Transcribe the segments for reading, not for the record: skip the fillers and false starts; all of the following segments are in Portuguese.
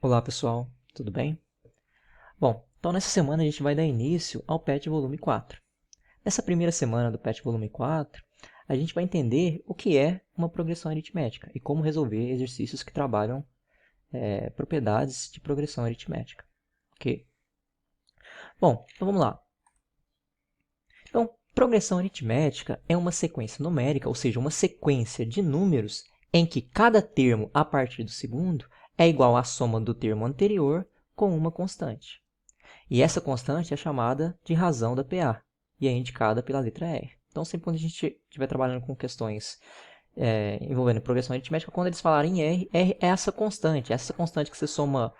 Olá pessoal, tudo bem? Bom, então nessa semana a gente vai dar início ao PET Volume 4. Nessa primeira semana do PET Volume 4, a gente vai entender o que é uma progressão aritmética e como resolver exercícios que trabalham propriedades de progressão aritmética. Ok? Bom, então vamos lá. Então, progressão aritmética é uma sequência numérica, ou seja, uma sequência de números em que cada termo a partir do segundo é igual à soma do termo anterior com uma constante. E essa constante é chamada de razão da PA e é indicada pela letra R. Então, sempre quando a gente estiver trabalhando com questões envolvendo progressão aritmética, quando eles falarem R, R é essa constante que você soma,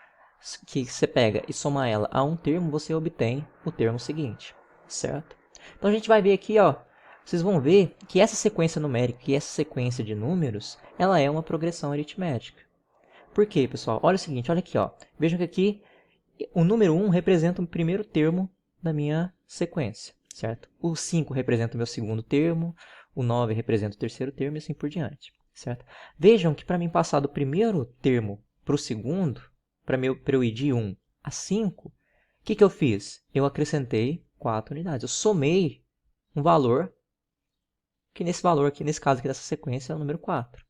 que você pega e soma ela a um termo, você obtém o termo seguinte, certo? Então, a gente vai ver aqui, ó, vocês vão ver que essa sequência numérica e essa sequência de números, ela é uma progressão aritmética. Por quê, pessoal? Olha o seguinte, olha aqui, ó. Vejam que aqui o número 1 representa o primeiro termo da minha sequência, certo? O 5 representa o meu segundo termo, o 9 representa o terceiro termo e assim por diante, certo? Vejam que para mim passar do primeiro termo para o segundo, para eu ir de 1 a 5, o que eu fiz? Eu acrescentei 4 unidades. Eu somei um valor, que nesse valor aqui, nesse caso aqui dessa sequência, é o número 4.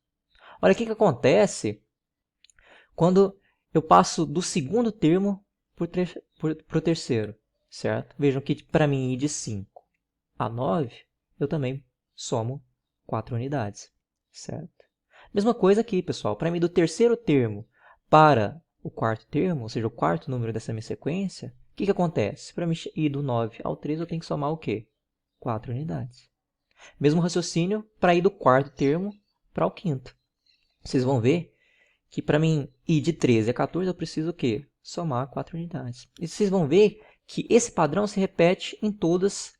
Olha o que acontece quando eu passo do segundo termo para o terceiro, certo? Vejam que para mim ir de 5 a 9, eu também somo 4 unidades, certo? Mesma coisa aqui, pessoal. Para mim do terceiro termo para o quarto termo, ou seja, o quarto número dessa minha sequência, o que acontece? Para mim ir do 9 ao 13, eu tenho que somar o quê? 4 unidades. Mesmo raciocínio para ir do quarto termo para o quinto. Vocês vão ver que para mim ir de 13 a 14 eu preciso o quê? Somar 4 unidades. E vocês vão ver que esse padrão se repete em todos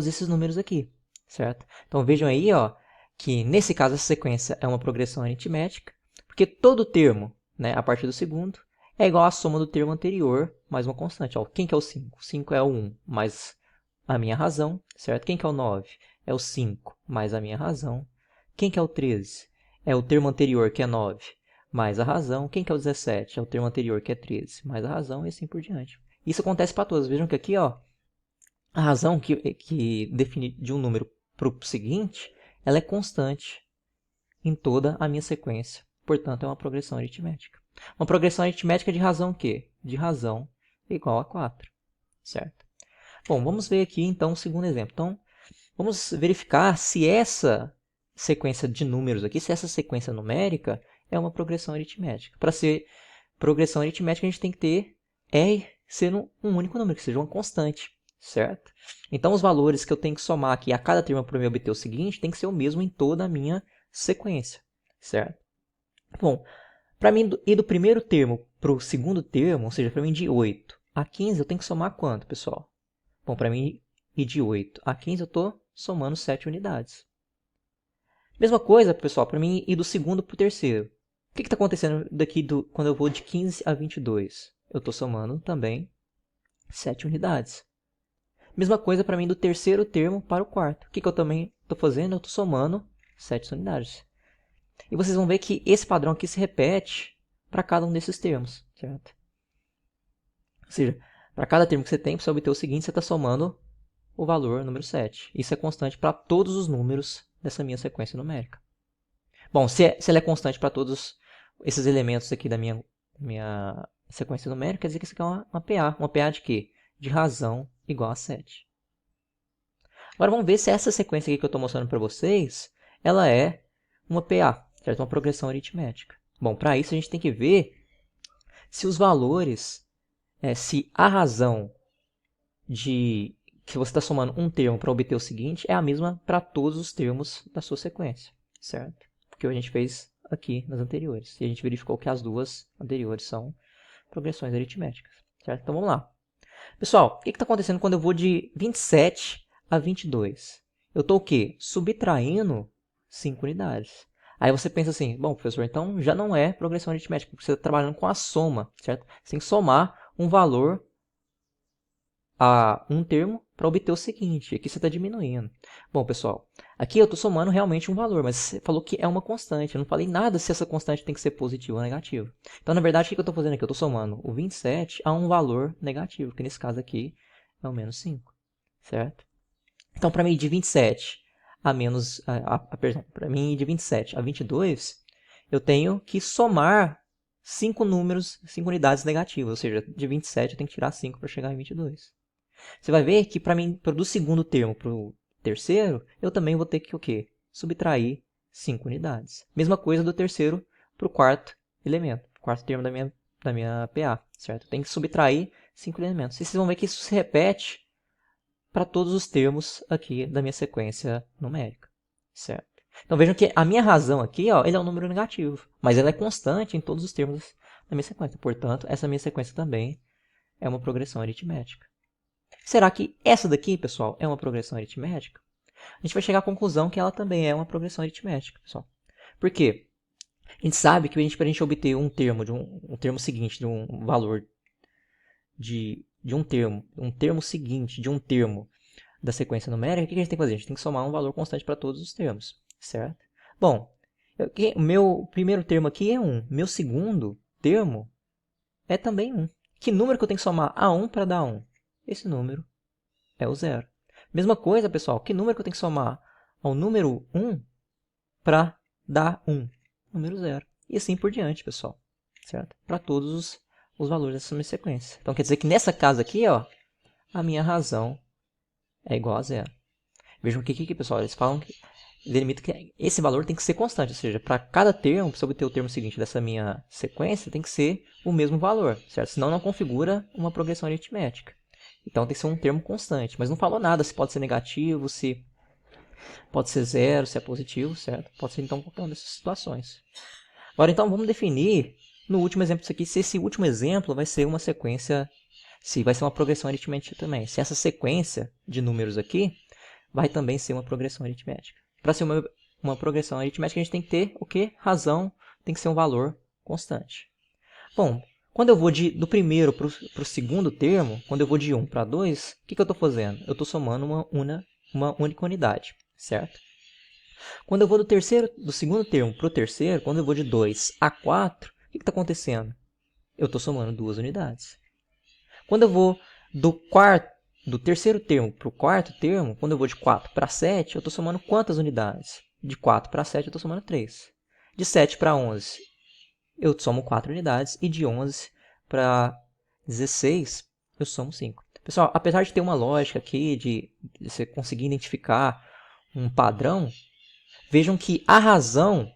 esses números aqui, certo? Então vejam aí, ó, que nesse caso essa sequência é uma progressão aritmética, porque todo termo, né, a partir do segundo, é igual à soma do termo anterior mais uma constante. Ó, quem que é o 5? 5 é o 1 mais a minha razão, certo? Quem que é o 9? É o 5 mais a minha razão. Quem que é o 13? É o termo anterior, que é 9, mais a razão. Quem que é o 17? É o termo anterior, que é 13, mais a razão, e assim por diante. Isso acontece para todos. Vejam que aqui, ó, a razão que define de um número para o seguinte, ela é constante em toda a minha sequência. Portanto, é uma progressão aritmética. Uma progressão aritmética de razão quê? De razão igual a 4, certo? Bom, vamos ver aqui, então, o segundo exemplo. Então, vamos verificar se essa sequência de números aqui, se essa sequência numérica é uma progressão aritmética. Para ser progressão aritmética, a gente tem que ter R sendo um único número, que seja uma constante, certo? Então, os valores que eu tenho que somar aqui a cada termo para eu obter o seguinte, tem que ser o mesmo em toda a minha sequência, certo? Bom, para mim ir do primeiro termo para o segundo termo, ou seja, para mim de 8 a 15, eu tenho que somar quanto, pessoal? Bom, para mim ir de 8 a 15, eu estou somando 7 unidades. Mesma coisa, pessoal, para mim ir do segundo para o terceiro. O que está acontecendo daqui quando eu vou de 15 a 22? Eu estou somando também 7 unidades. Mesma coisa para mim do terceiro termo para o quarto. O que eu também estou fazendo? Eu estou somando 7 unidades. E vocês vão ver que esse padrão aqui se repete para cada um desses termos, certo? Ou seja, para cada termo que você tem, para você obter o seguinte, você está somando o valor número 7. Isso é constante para todos os números dessa minha sequência numérica. Bom, se ela é constante para todos esses elementos aqui da minha sequência numérica, quer dizer que isso aqui é uma PA. Uma PA de quê? De razão igual a 7. Agora vamos ver se essa sequência aqui que eu estou mostrando para vocês, ela é uma PA, certo? Uma progressão aritmética. Bom, para isso a gente tem que ver se os valores, se a razão de que você está somando um termo para obter o seguinte é a mesma para todos os termos da sua sequência, certo? Porque a gente fez aqui nas anteriores. E a gente verificou que as duas anteriores são progressões aritméticas, certo? Então vamos lá. Pessoal, o que está acontecendo quando eu vou de 27 a 22? Eu estou o quê? Subtraindo 5 unidades. Aí você pensa assim, bom, professor, então já não é progressão aritmética, porque você está trabalhando com a soma, certo? Você tem que somar um valor a um termo para obter o seguinte. Aqui você está diminuindo. Bom, pessoal, aqui eu estou somando realmente um valor, mas você falou que é uma constante. Eu não falei nada se essa constante tem que ser positiva ou negativa. Então, na verdade, o que eu estou fazendo aqui? Eu estou somando o 27 a um valor negativo, que nesse caso aqui é o menos 5, certo? Então, para mim, de 27 a menos... perdão, para mim, de 27 a 22, eu tenho que somar 5 números, 5 unidades negativas. Ou seja, de 27 eu tenho que tirar 5 para chegar em 22. Você vai ver que para mim, do segundo termo para o terceiro, eu também vou ter que o quê? Subtrair 5 unidades. Mesma coisa do terceiro para o quarto elemento, o quarto termo da minha PA, certo? Eu tenho que subtrair 5 elementos. E vocês vão ver que isso se repete para todos os termos aqui da minha sequência numérica, certo? Então vejam que a minha razão aqui, ó, ele é um número negativo, mas ela é constante em todos os termos da minha sequência. Portanto, essa minha sequência também é uma progressão aritmética. Será que essa daqui, pessoal, é uma progressão aritmética? A gente vai chegar à conclusão que ela também é uma progressão aritmética, pessoal. Por quê? A gente sabe que para a gente obter um termo um termo seguinte de um valor de um termo seguinte de um termo da sequência numérica, o que a gente tem que fazer? A gente tem que somar um valor constante para todos os termos, certo? Bom, o meu primeiro termo aqui é 1. Meu segundo termo é também 1. Que número que eu tenho que somar a 1 para dar 1? Esse número é o 0. Mesma coisa, pessoal, que número que eu tenho que somar ao número 1 para dar 1? Número 0. E assim por diante, pessoal, certo? Para todos os valores dessa minha sequência. Então, quer dizer que nessa casa aqui, ó, a minha razão é igual a 0. Vejam que aqui, pessoal, eles falam que delimitam que esse valor tem que ser constante, ou seja, para cada termo, para obter o termo seguinte dessa minha sequência, tem que ser o mesmo valor, certo? Senão não configura uma progressão aritmética. Então tem que ser um termo constante, mas não falou nada se pode ser negativo, se pode ser 0, se é positivo, certo? Pode ser então qualquer uma dessas situações. Agora então vamos definir no último exemplo disso aqui, se esse último exemplo vai ser uma sequência, se vai ser uma progressão aritmética também. Se essa sequência de números aqui vai também ser uma progressão aritmética. Para ser uma progressão aritmética, a gente tem que ter o quê? Razão, tem que ser um valor constante. Bom, quando eu vou do primeiro para o segundo termo, quando eu vou de 1 para 2, o que eu estou fazendo? Eu estou somando uma única unidade, certo? Quando eu vou do segundo termo para o terceiro, quando eu vou de 2 a 4, o que está acontecendo? Eu estou somando 2 unidades. Quando eu vou do terceiro termo para o quarto termo, quando eu vou de 4 para 7, eu estou somando quantas unidades? De 4 para 7, eu estou somando 3. De 7 para 11, eu somo 4 unidades. E de 11 para 16, eu somo 5. Pessoal, apesar de ter uma lógica aqui, de você conseguir identificar um padrão, vejam que a razão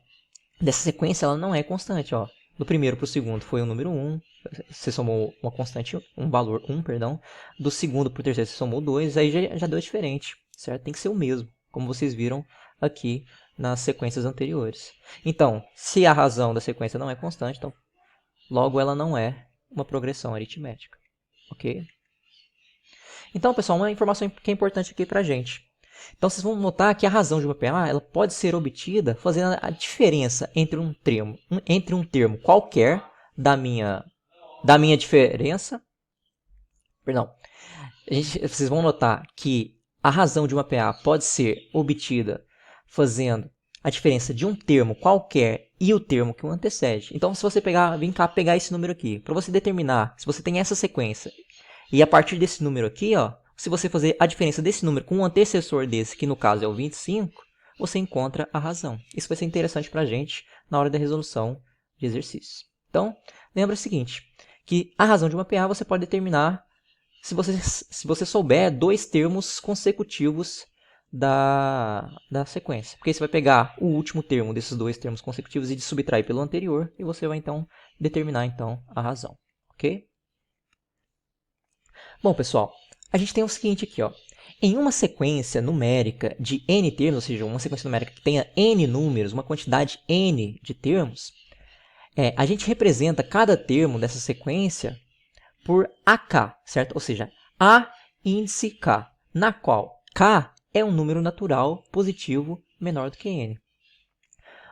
dessa sequência ela não é constante. Ó. Do primeiro para o segundo foi o número 1, você somou uma constante, um valor 1, perdão. Do segundo para o terceiro você somou 2, aí já deu diferente, certo? Tem que ser o mesmo, como vocês viram aqui nas sequências anteriores. Então, se a razão da sequência não é constante, então, logo ela não é uma progressão aritmética, ok? Então, pessoal, uma informação que é importante aqui para a gente. Então, vocês vão notar que a razão de uma PA ela pode ser obtida fazendo a diferença entre um termo qualquer da minha diferença. Perdão. Vocês vão notar que a razão de uma PA pode ser obtida fazendo a diferença de um termo qualquer e o termo que o antecede. Então, se você vir cá pegar esse número aqui, para você determinar se você tem essa sequência, e a partir desse número aqui, ó, se você fazer a diferença desse número com o antecessor desse, que no caso é o 25, você encontra a razão. Isso vai ser interessante para a gente na hora da resolução de exercícios. Então, lembra o seguinte, que a razão de uma PA você pode determinar se você souber dois termos consecutivos da sequência. Porque aí você vai pegar o último termo desses dois termos consecutivos e subtrair pelo anterior, e você vai então determinar então a razão. Ok? Bom, pessoal, a gente tem o seguinte aqui, ó. Em uma sequência numérica de n termos, ou seja, uma sequência numérica que tenha n números, uma quantidade n de termos, a gente representa cada termo dessa sequência por AK, certo? Ou seja, A índice K, na qual K é um número natural positivo menor do que n.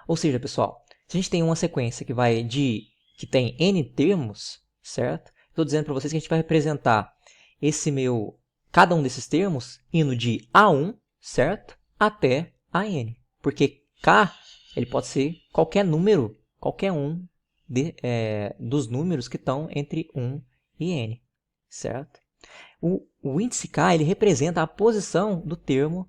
Ou seja, pessoal, se a gente tem uma sequência que tem n termos, certo? Estou dizendo para vocês que a gente vai representar esse meu cada um desses termos indo de A1, certo? Até AN. Porque K ele pode ser qualquer número, qualquer um dos números que estão entre 1 e N, certo? O índice K ele representa a posição do termo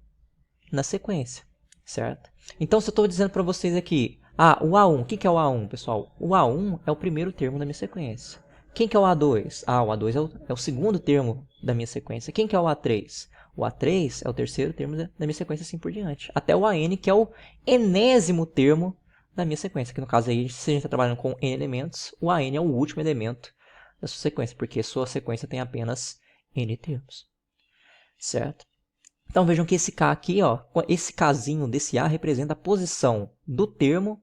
na sequência, certo? Então, se eu estou dizendo para vocês aqui, o A1, o que é o A1, pessoal? O A1 é o primeiro termo da minha sequência. Quem que é o A2? O A2 é o segundo termo da minha sequência. Quem que é o A3? O A3 é o terceiro termo da minha sequência, assim por diante. Até o AN, que é o enésimo termo da minha sequência. Que no caso aí, se a gente está trabalhando com N elementos, o AN é o último elemento da sua sequência, porque sua sequência tem apenas N termos, certo? Então vejam que esse K aqui, ó, esse Kzinho desse A representa a posição do termo,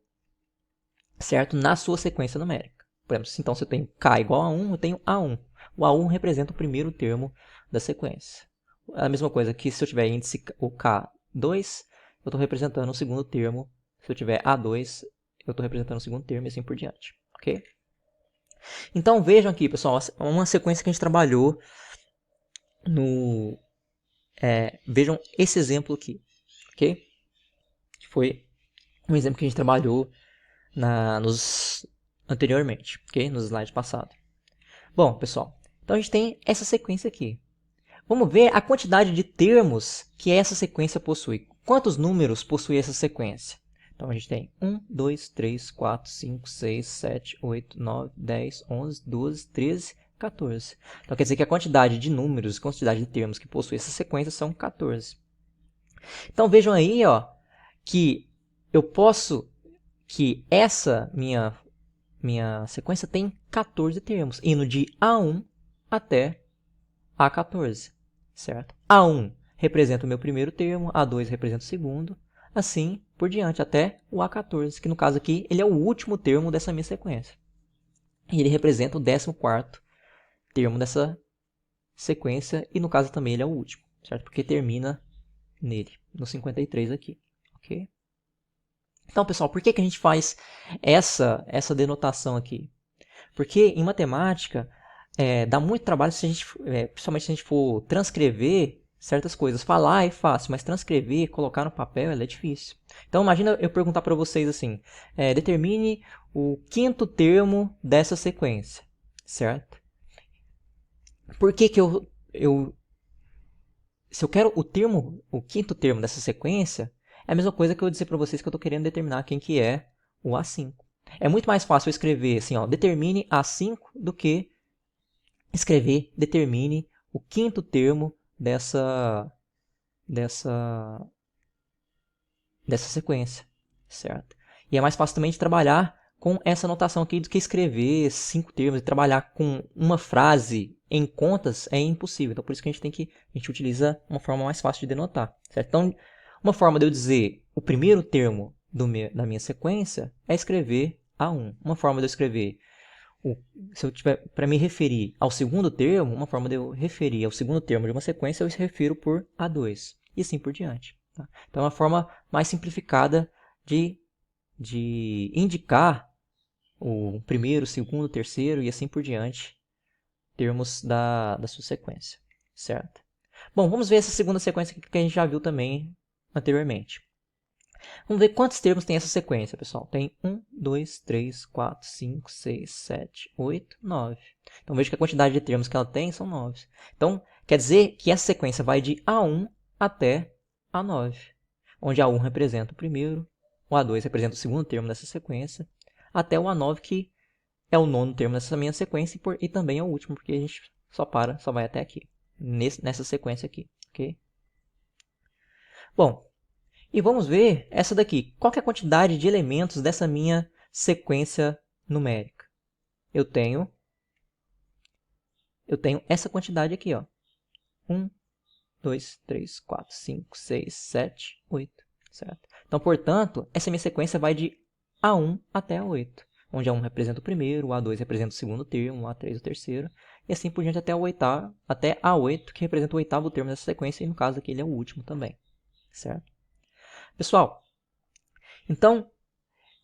certo, na sua sequência numérica. Por exemplo, então se eu tenho K igual a 1, eu tenho A1. O A1 representa o primeiro termo da sequência. A mesma coisa que se eu tiver índice o K2, eu estou representando o segundo termo. Se eu tiver A2, eu estou representando o segundo termo e assim por diante. Ok? Então vejam aqui, pessoal, uma sequência que a gente trabalhou no... vejam esse exemplo aqui, ok? Que foi um exemplo que a gente trabalhou anteriormente, ok? Nos slides passados. Bom, pessoal, então a gente tem essa sequência aqui. Vamos ver a quantidade de termos que essa sequência possui. Quantos números possui essa sequência? Então a gente tem 1, 2, 3, 4, 5, 6, 7, 8, 9, 10, 11, 12, 13, 14. Então quer dizer que a quantidade de números, a quantidade de termos que possui essa sequência são 14. Então vejam aí, ó, que eu posso que essa minha sequência tem 14 termos, indo de A1 até A14, certo? A1 representa o meu primeiro termo, A2 representa o segundo, assim por diante, até o A14, que no caso aqui ele é o último termo dessa minha sequência. E ele representa o 14º termo dessa sequência, e no caso também ele é o último, certo? Porque termina nele, no 53 aqui, ok? Então, pessoal, por que a gente faz essa denotação aqui? Porque em matemática dá muito trabalho, principalmente se a gente for transcrever certas coisas. Falar é fácil, mas transcrever, colocar no papel, é difícil. Então, imagina eu perguntar para vocês assim, determine o quinto termo dessa sequência, certo? Por que se eu quero o quinto termo dessa sequência, é a mesma coisa que eu dizer para vocês que eu estou querendo determinar quem que é o A5. É muito mais fácil eu escrever assim, ó, determine A5 do que escrever determine o quinto termo dessa sequência, certo? E é mais fácil também de trabalhar com essa notação aqui do que escrever 5 termos e trabalhar com uma frase em contas é impossível. Então por isso que a gente utiliza uma forma mais fácil de denotar, certo? Então uma forma de eu dizer o primeiro termo da minha sequência é escrever A1. Uma forma de eu escrever se eu tiver para me referir ao segundo termo, uma forma de eu referir ao segundo termo de uma sequência, eu refiro por A2 e assim por diante. Tá? Então é uma forma mais simplificada de indicar o primeiro, segundo, terceiro e assim por diante termos da sua sequência, certo? Bom, vamos ver essa segunda sequência que a gente já viu também anteriormente. Vamos ver quantos termos tem essa sequência, pessoal. Tem 1, 2, 3, 4, 5, 6, 7, 8, 9. Então, veja que a quantidade de termos que ela tem são 9. Então, quer dizer que essa sequência vai de A1 até A9, onde A1 representa o primeiro, o A2 representa o segundo termo dessa sequência, até o A9, que é o nono termo dessa minha sequência e também é o último, porque a gente só vai até aqui, nessa sequência aqui, ok? Bom, e vamos ver essa daqui. Qual que é a quantidade de elementos dessa minha sequência numérica? Eu tenho essa quantidade aqui, ó. 1, 2, 3, 4, 5, 6, 7, 8. Certo? Então, portanto, essa minha sequência vai de A1 até A8. Onde A1 representa o primeiro, o A2 representa o segundo termo, o A3 o terceiro. E assim por diante até A8, que representa o oitavo termo dessa sequência. E no caso aqui ele é o último também. Certo? Pessoal, então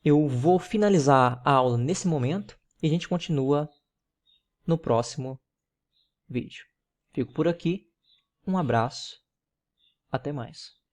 eu vou finalizar a aula nesse momento e a gente continua no próximo vídeo. Fico por aqui Um abraço, até mais.